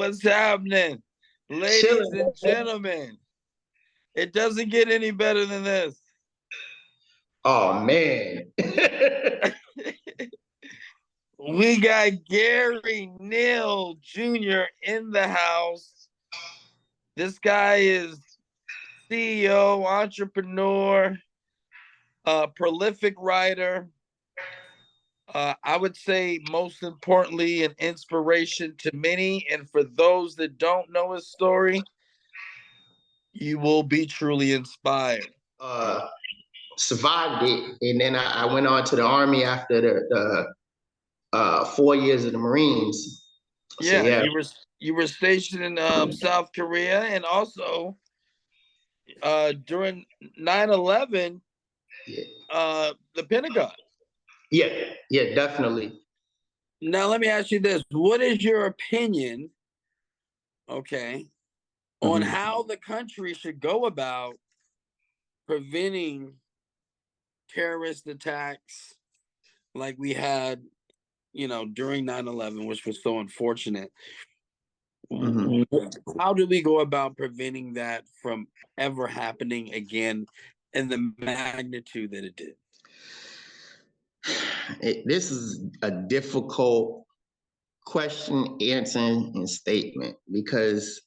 What's happening? Ladies and gentlemen, it doesn't get any better than this. Oh, man. We got Gary Neal Jr. in the house. This guy is CEO, entrepreneur, prolific writer. I would say most importantly, an inspiration to many. And for those that don't know his story, you will be truly inspired. Survived it, and then I went on to the Army after the 4 years of the Marines. Yeah, so, yeah. You were stationed in South Korea, and also during 9/11, the Pentagon. Yeah, definitely. Now, let me ask you this. What is your opinion, on how the country should go about preventing terrorist attacks like we had, during 9/11, which was so unfortunate? How do we go about preventing that from ever happening again in the magnitude that it did? This is a difficult question, answer, and statement, because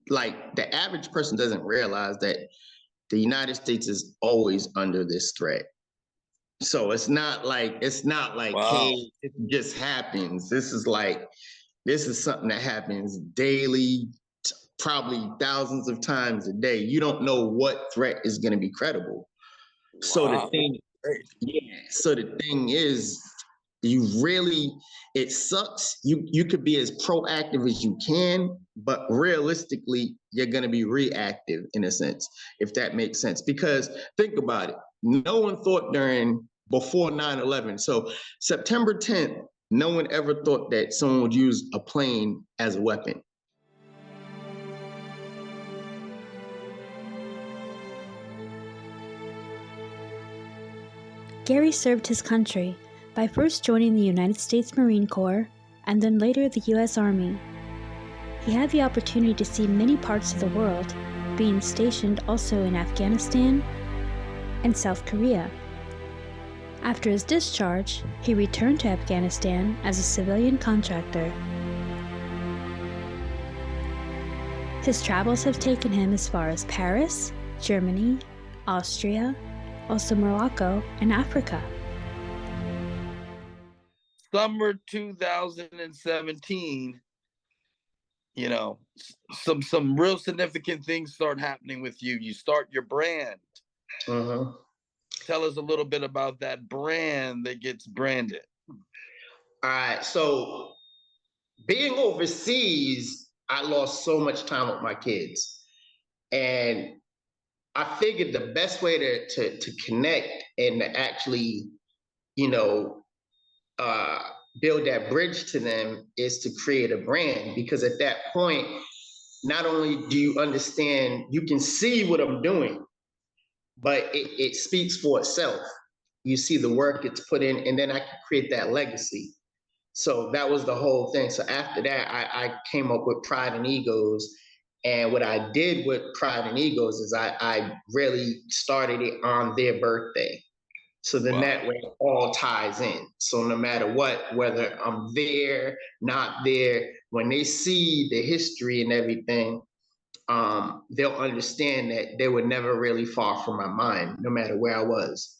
like the average person doesn't realize that the United States is always under this threat. So it's not like wow, hey, it just happens. This is something that happens daily, probably thousands of times a day. You don't know what threat is going to be credible. Wow. So the thing is, it sucks. You could be as proactive as you can, but realistically, you're going to be reactive in a sense, if that makes sense. Because think about it. No one thought before 9/11. So September 10th, no one ever thought that someone would use a plane as a weapon. Gary served his country by first joining the United States Marine Corps and then later the U.S. Army. He had the opportunity to see many parts of the world, being stationed also in Afghanistan and South Korea. After his discharge, he returned to Afghanistan as a civilian contractor. His travels have taken him as far as Paris, Germany, Austria, also Morocco, and Africa. Summer 2017, some real significant things start happening with you. You start your brand. Tell us a little bit about that brand that gets branded. All right. So being overseas, I lost so much time with my kids. And I figured the best way to connect and to actually, build that bridge to them is to create a brand. Because at that point, not only do you understand, you can see what I'm doing, but it speaks for itself. You see the work it's put in, and then I can create that legacy. So that was the whole thing. So after that, I came up with Pride and Egos. And what I did with Pride and Egos is I really started it on their birthday. So then that way it all ties in. So no matter what, whether I'm there, not there, when they see the history and everything, they'll understand that they were never really far from my mind, no matter where I was.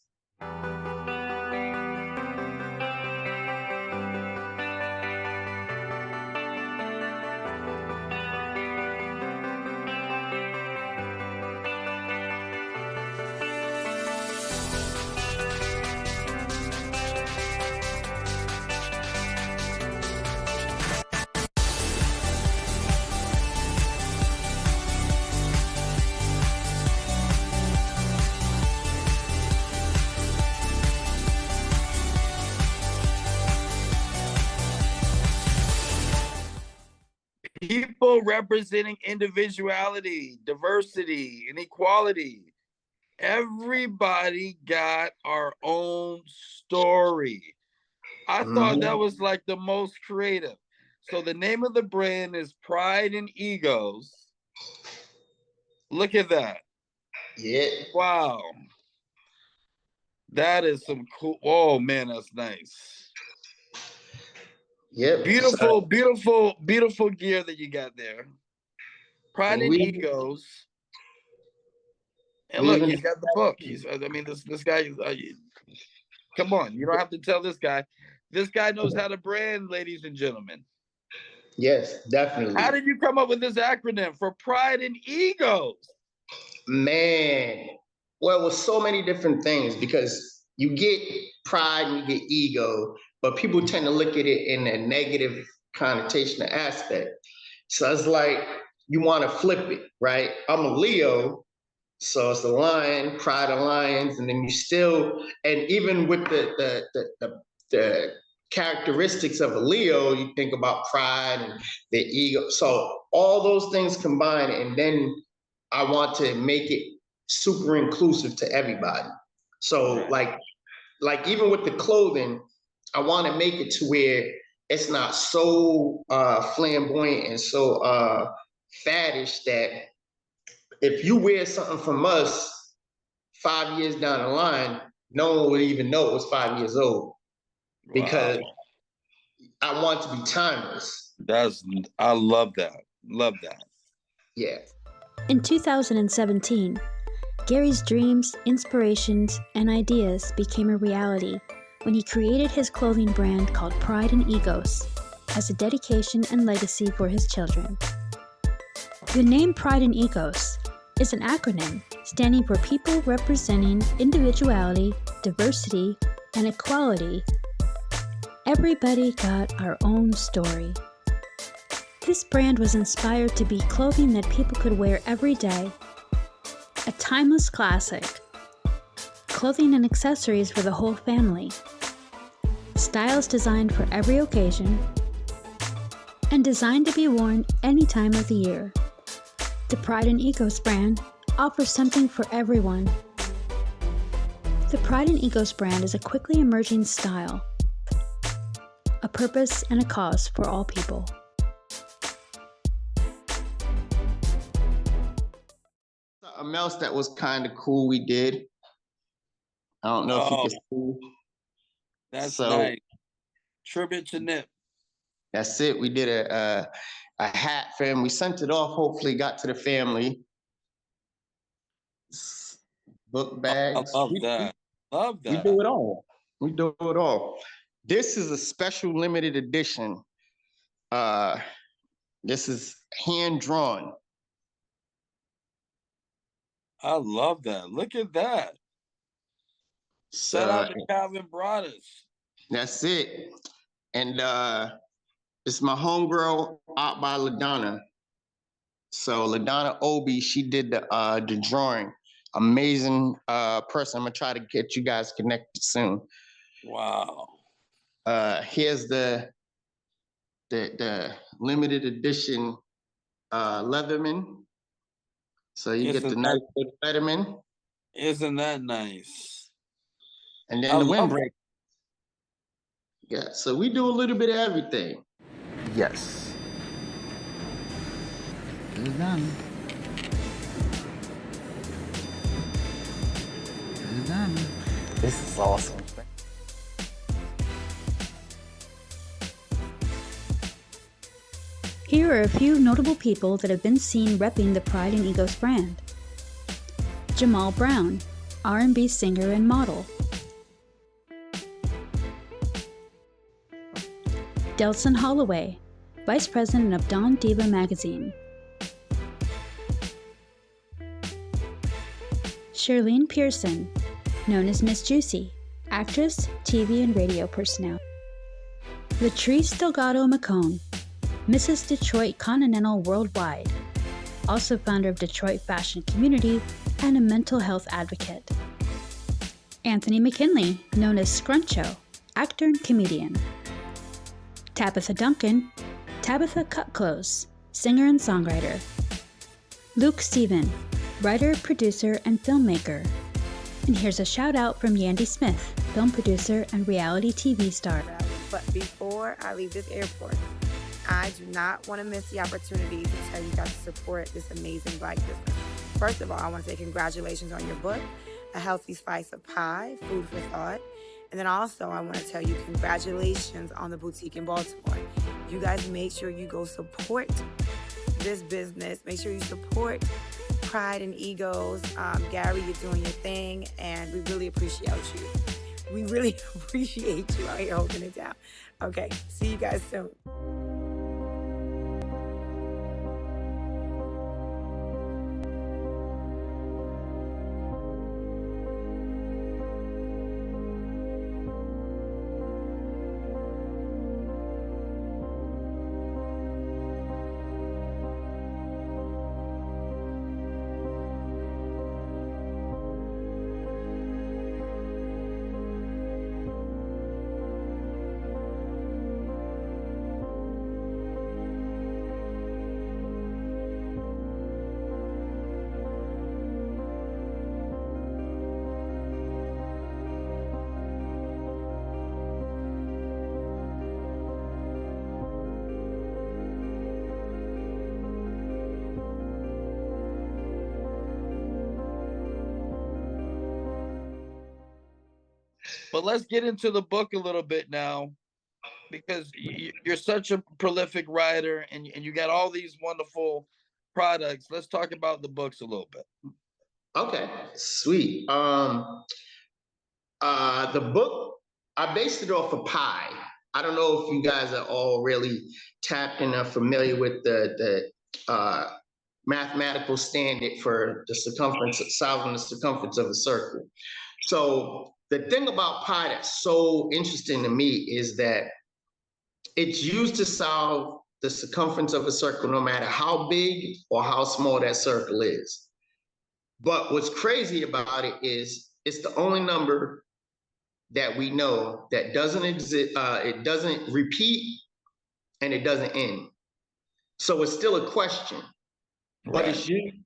People representing individuality, diversity, and equality. Everybody got our own story. I thought that was like the most creative. So the name of the brand is Pride and Egos. Look at that. Yeah. Wow. That is some cool. Oh man, that's nice. Yep. Beautiful, beautiful, beautiful gear that you got there. Pride and Egos. And look, he's got the book. This guy. Come on, you don't have to tell this guy. This guy knows how to brand, ladies and gentlemen. Yes, definitely. How did you come up with this acronym for Pride and Egos? Man, well, with so many different things, because you get pride and you get ego, but people tend to look at it in a negative connotation aspect. So it's like you want to flip it, right? I'm a Leo, so it's the lion, pride of lions, and then you still, and even with the characteristics of a Leo, you think about pride and the ego. So all those things combined, and then I want to make it super inclusive to everybody. So like even with the clothing, I want to make it to where it's not so flamboyant and so faddish that if you wear something from us 5 years down the line, no one would even know it was 5 years old, because I want to be timeless. I love that. Love that. Yeah. In 2017, Gary's dreams, inspirations, and ideas became a reality when he created his clothing brand called Pride and Egos as a dedication and legacy for his children. The name Pride and Egos is an acronym standing for people representing individuality, diversity, and equality. Everybody got our own story. This brand was inspired to be clothing that people could wear every day, a timeless classic, clothing and accessories for the whole family, styles designed for every occasion, and designed to be worn any time of the year. The Pride and Egos brand offers something for everyone. The Pride and Egos brand is a quickly emerging style, a purpose and a cause for all people. Something else that was kind of cool we did. I don't know if you can see. That's nice. Tribute to Nip. That's it. We did a hat for him. We sent it off. Hopefully, got to the family. Book bags. I love that. Love that. We do it all. We do it all. This is a special limited edition. This is hand drawn. I love that. Look at that. Shout out to Calvin Broadus. That's it. And it's my homegirl out by LaDonna. So LaDonna Obi, she did the drawing. Amazing person. I'm gonna try to get you guys connected soon. Wow. Here's the limited edition Leatherman. So you get the nice Leatherman. Isn't that nice? And then the windbreaker. Yeah, so we do a little bit of everything. Yes. This is done. This is done. This is awesome. Here are a few notable people that have been seen repping the Pride and Egos brand. Jamal Brown, R&B singer and model. Delson Holloway, Vice President of Dawn Diva magazine. Charlene Pearson, known as Miss Juicy, actress, TV and radio personnel. Latrice Delgado McCone, Mrs. Detroit Continental Worldwide, also founder of Detroit Fashion Community and a mental health advocate. Anthony McKinley, known as Scruncho, actor and comedian. Tabitha Duncan, Tabitha Cutclose, singer and songwriter. Luke Steven, writer, producer, and filmmaker. And here's a shout out from Yandy Smith, film producer and reality TV star. But before I leave this airport, I do not want to miss the opportunity to tell you guys to support this amazing Black business. First of all, I want to say congratulations on your book, A Healthy Slice of Pie, Food for Thought. And then also, I want to tell you congratulations on the boutique in Baltimore. You guys make sure you go support this business. Make sure you support Pride and Egos. Gary, you're doing your thing, and we really appreciate you. We really appreciate you out here holding it down. Okay, see you guys soon. But let's get into the book a little bit now, because you're such a prolific writer and you got all these wonderful products. Let's talk about the books a little bit. Okay, sweet. The book, I based it off of pi. I don't know if you guys are all really tapped in or familiar with the mathematical standard for the circumference, solving the circumference of a circle. So the thing about pi that's so interesting to me is that it's used to solve the circumference of a circle, no matter how big or how small that circle is. But what's crazy about it is it's the only number that we know that doesn't exist, it doesn't repeat, and it doesn't end. So it's still a question, but Right. it's used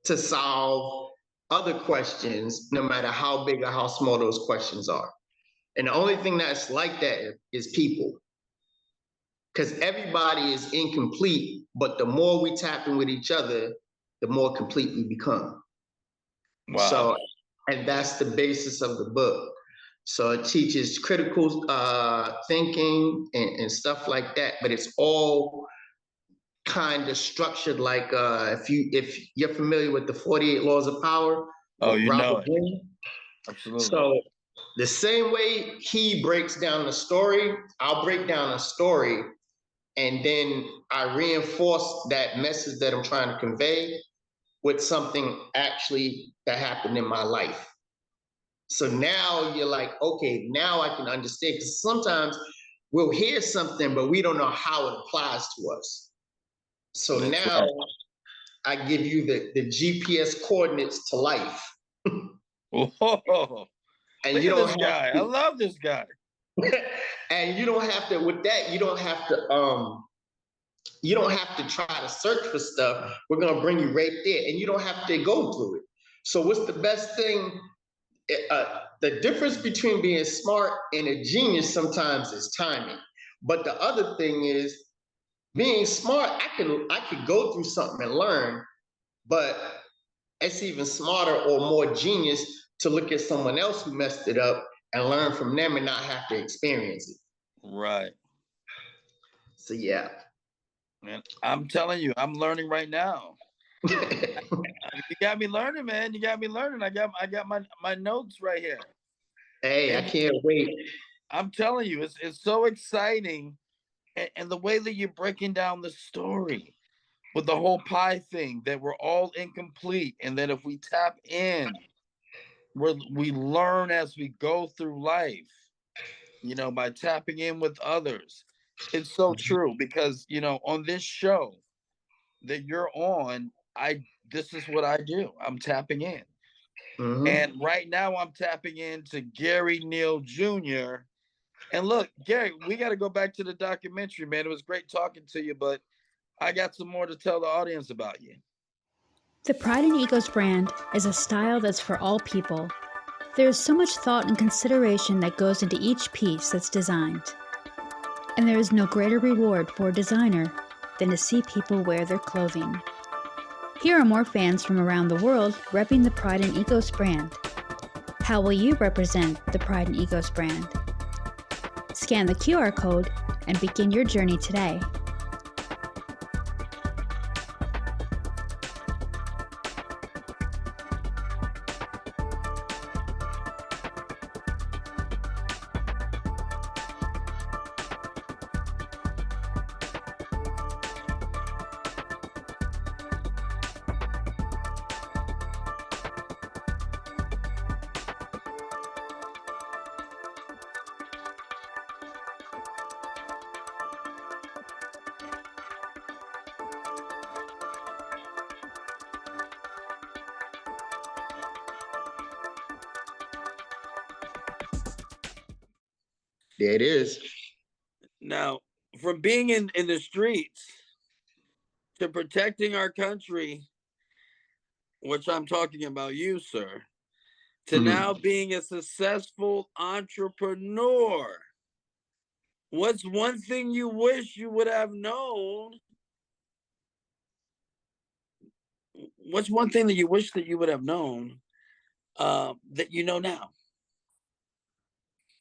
to solve other questions, no matter how big or how small those questions are. And the only thing that's like that is people. Because everybody is incomplete, but the more we tap in with each other, the more complete we become. Wow. So, and that's the basis of the book. So it teaches critical thinking and stuff like that, but it's all kind of structured like if you're familiar with the 48 Laws of Power. Oh, you know it. Greene. Absolutely. So the same way he breaks down the story, I'll break down a story, and then I reinforce that message that I'm trying to convey with something actually that happened in my life. So now you're like, okay, now I can understand, because sometimes we'll hear something, but we don't know how it applies to us. So That's now right. I give you the GPS coordinates to life. Whoa. And Look you at don't this have guy. to, I love this guy. and you don't have to, with that, you don't have to try to search for stuff. We're gonna bring you right there, and you don't have to go through it. So what's the best thing? The difference between being smart and a genius sometimes is timing. But the other thing is being smart. I could go through something and learn, but it's even smarter or more genius to look at someone else who messed it up and learn from them and not have to experience it. Right. So yeah. Man, I'm telling you, I'm learning right now. You got me learning, man. You got me learning. I got my notes right here. Hey, and I can't wait. I'm telling you, it's so exciting, and the way that you're breaking down the story with the whole pie thing, that we're all incomplete, and that if we tap in, we learn as we go through life, by tapping in with others. It's so true, because on this show that you're on, this is what I do. I'm tapping in. Mhm. And right now I'm tapping into Gary Neal Jr. And look, Gary, we got to go back to the documentary, man. It was great talking to you, but I got some more to tell the audience about you. The Pride and Egos brand is a style that's for all people. There is so much thought and consideration that goes into each piece that's designed. And there is no greater reward for a designer than to see people wear their clothing. Here are more fans from around the world repping the Pride and Egos brand. How will you represent the Pride and Egos brand? Scan the QR code and begin your journey today. There it is. Now, from being in the streets to protecting our country, which I'm talking about you, sir, to now being a successful entrepreneur, what's one thing you wish you would have known? What's one thing that you wish that you would have known that you know now?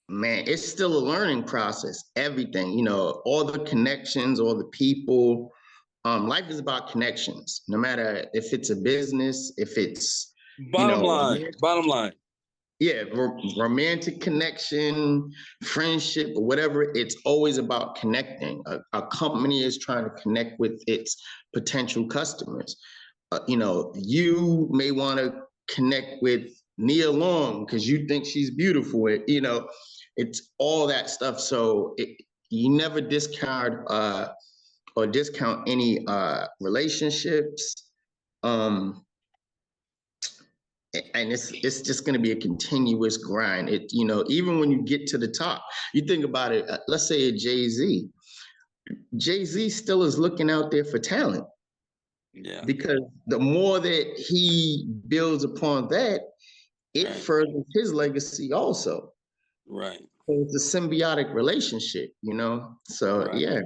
Man, it's still a learning process. Everything, all the connections, all the people. Life is about connections. No matter if it's a business, if it's bottom line. Yeah, romantic connection, friendship, or whatever. It's always about connecting. A company is trying to connect with its potential customers. You may want to connect with Neal Long because you think she's beautiful. It's all that stuff. So you never discount any relationships. And it's just going to be a continuous grind. Even when you get to the top, you think about it. Let's say a Jay-Z still is looking out there for talent. Yeah. Because the more that he builds upon that, it furthers his legacy also. Right. So it's a symbiotic relationship, So yeah.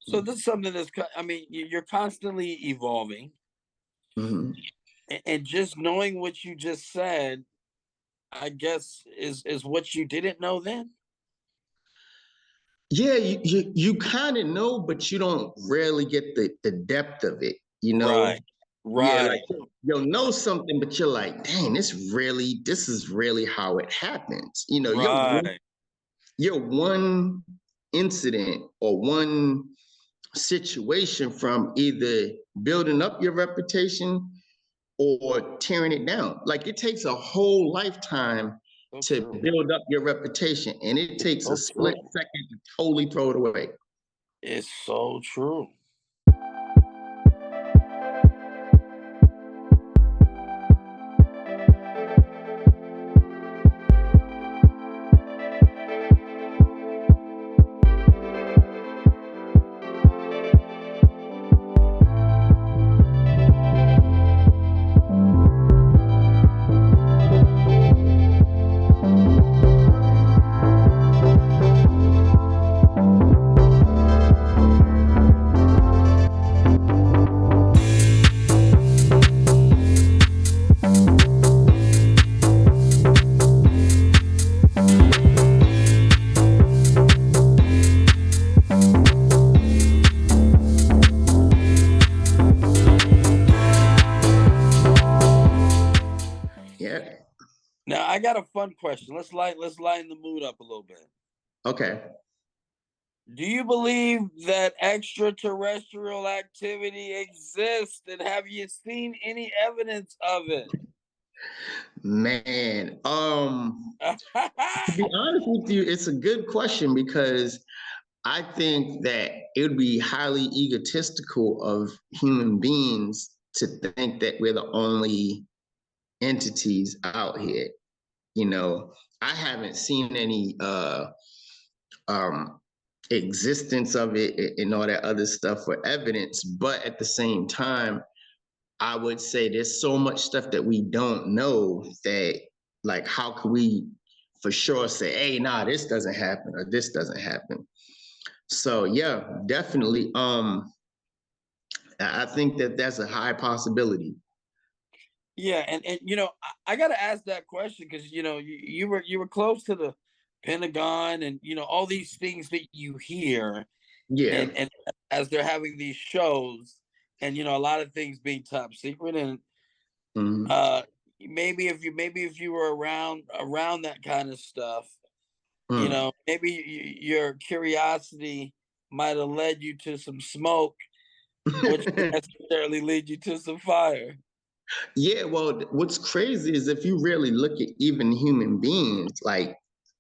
So this is something you're constantly evolving. Mm-hmm. And just knowing what you just said, I guess, is what you didn't know then. Yeah, you kind of know, but you don't really get the depth of it, Right. Yeah, like you'll know something, but you're like, dang, this is really how it happens. You're one incident or one situation from either building up your reputation or tearing it down. Like it takes a whole lifetime to build up your reputation, and it takes a split second to totally throw it away. It's so true. Now I got a fun question. Let's lighten the mood up a little bit. Okay. Do you believe that extraterrestrial activity exists, and have you seen any evidence of it? Man, to be honest with you, it's a good question because I think that it would be highly egotistical of human beings to think that we're the only entities out here. I haven't seen any existence of it and all that other stuff for evidence, but at the same time, I would say there's so much stuff that we don't know that, like, how can we for sure say, hey, nah, this doesn't happen or this doesn't happen. So yeah, definitely. I think that that's a high possibility. Yeah, and I got to ask that question because you were close to the Pentagon and all these things that you hear, Yeah. and as they're having these shows, and a lot of things being top secret, and Mhm. maybe if you were around that kind of stuff, Mm. maybe your curiosity might have led you to some smoke, which wouldn't necessarily lead you to some fire. Yeah, well, what's crazy is if you really look at even human beings, like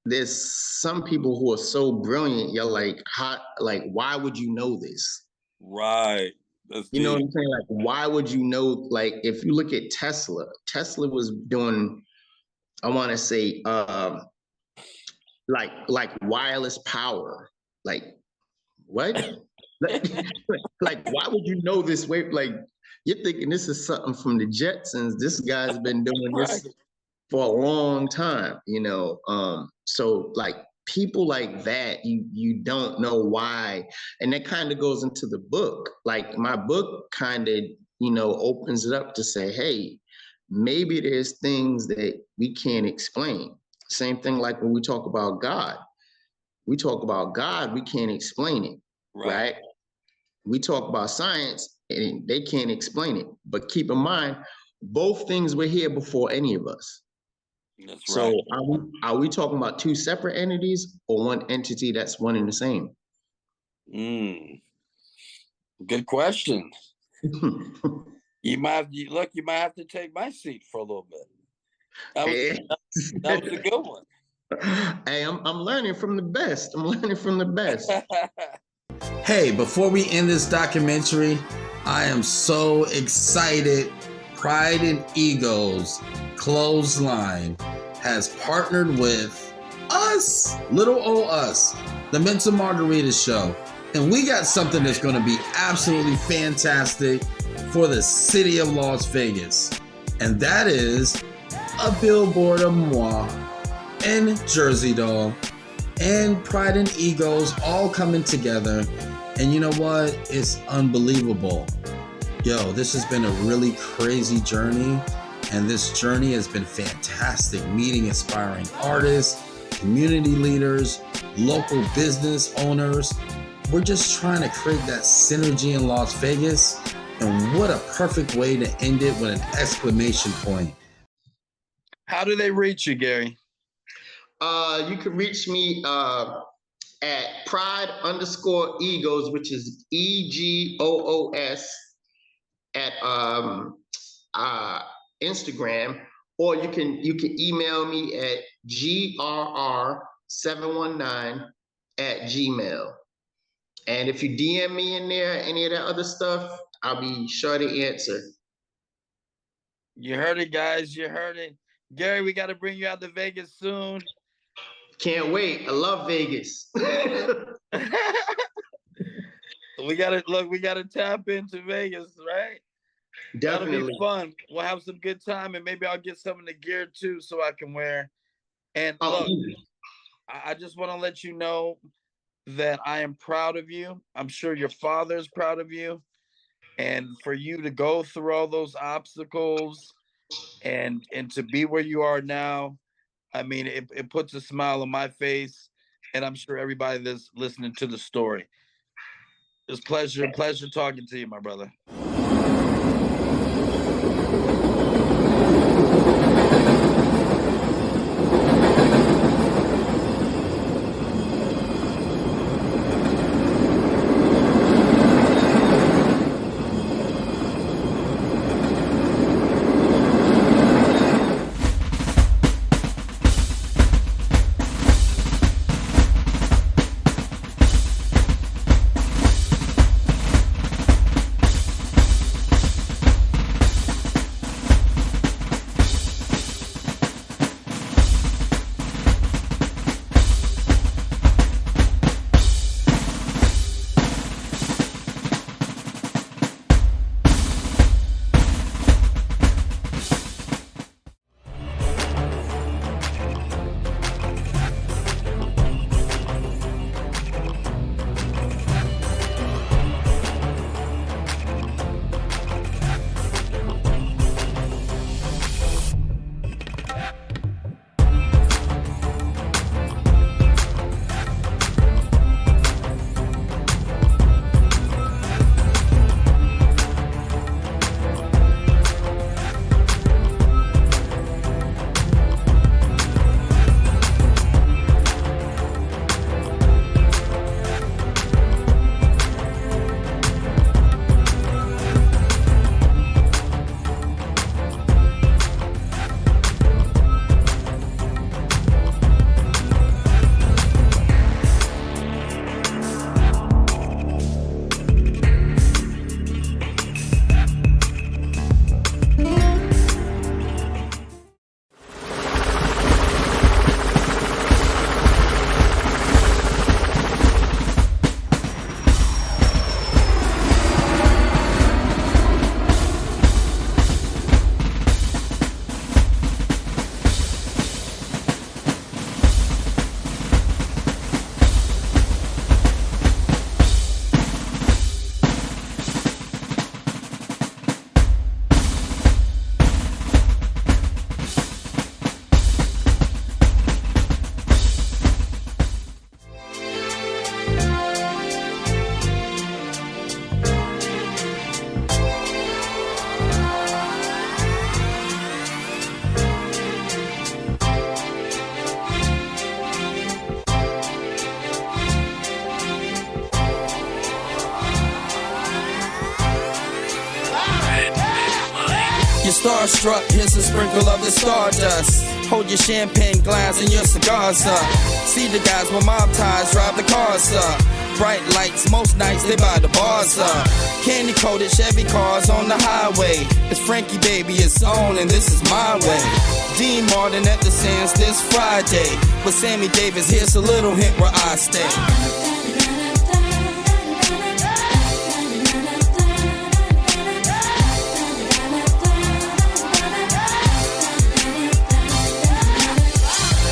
there's some people who are so brilliant, you're like, how, like, why would you know this? Right. That's You know what deep. I'm saying? Like, why would you know? Like, if you look at Tesla, Tesla was doing, I want to say, like wireless power. Like, what? like, like, why would you know this way? Like, you're thinking this is something from the Jetsons. This guy's been doing Right. this for a long time, so like people like that, you don't know why. And that kind of goes into the book. Like my book kind of, opens it up to say, hey, maybe there's things that we can't explain. Same thing like when we talk about God. We talk about God, we can't explain it, Right. right? We talk about science and they can't explain it. But keep in mind, both things were here before any of us. That's So right. are we talking about two separate entities or one entity that's one and the same? Good question. You might have to take my seat for a little bit. That was a good one. Hey, I'm learning from the best. I'm learning from the best. Hey, before we end this documentary, I am so excited. Pride and Ego's Clothesline has partnered with us, little old us, the Mental Margarita Show. And we got something that's going to be absolutely fantastic for the city of Las Vegas. And that is a billboard of moi and Jersey Doll and Pride and Egos all coming together. And you know what? It's unbelievable. Yo, this has been a really crazy journey. And this journey has been fantastic. Meeting inspiring artists, community leaders, local business owners. We're just trying to create that synergy in Las Vegas. And what a perfect way to end it with an exclamation point. How do they reach you, Gary? You can reach me at pride_egos, which is EGOOS at Instagram, or you can email me at grr719@gmail. And if you DM me in there, any of that other stuff, I'll be sure to answer. You heard it, guys. You heard it. Gary, we got to bring you out to Vegas soon. Can't wait. I love Vegas. We got to tap into Vegas, right? Definitely. That'll be fun. We'll have some good time, and maybe I'll get some of the gear too so I can wear. And look, I just want to let you know that I am proud of you. I'm sure your father is proud of you. And for you to go through all those obstacles and to be where you are now, I mean, it puts a smile on my face, and I'm sure everybody that's listening to the story. It's pleasure talking to you, my brother. starstruck, here's a sprinkle of the stardust. Hold your champagne glass and your cigars up. See the guys with mob ties drive the cars up. Bright lights, most nights they buy the bars up. Candy coated Chevy cars on the highway. It's Frankie baby, it's on and this is my way. Dean Martin at the Sands this Friday. With Sammy Davis, here's a little hint where I stay.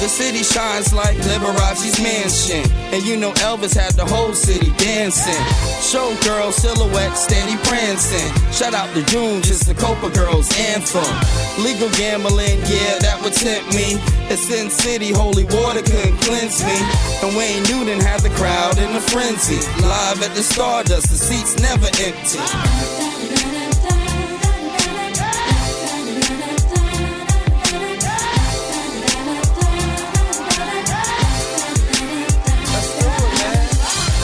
The city shines like Liberace's mansion. And you know Elvis had the whole city dancing. Showgirl silhouette steady prancing. Shout out to June, just the Copa Girls anthem. Legal gambling, yeah, that would tempt me. At Sin City, holy water couldn't cleanse me. And Wayne Newton had the crowd in a frenzy. Live at the Stardust, the seats never empty.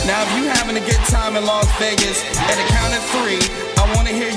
Now if you having a good time in Las Vegas, at the count of 3, I want to hear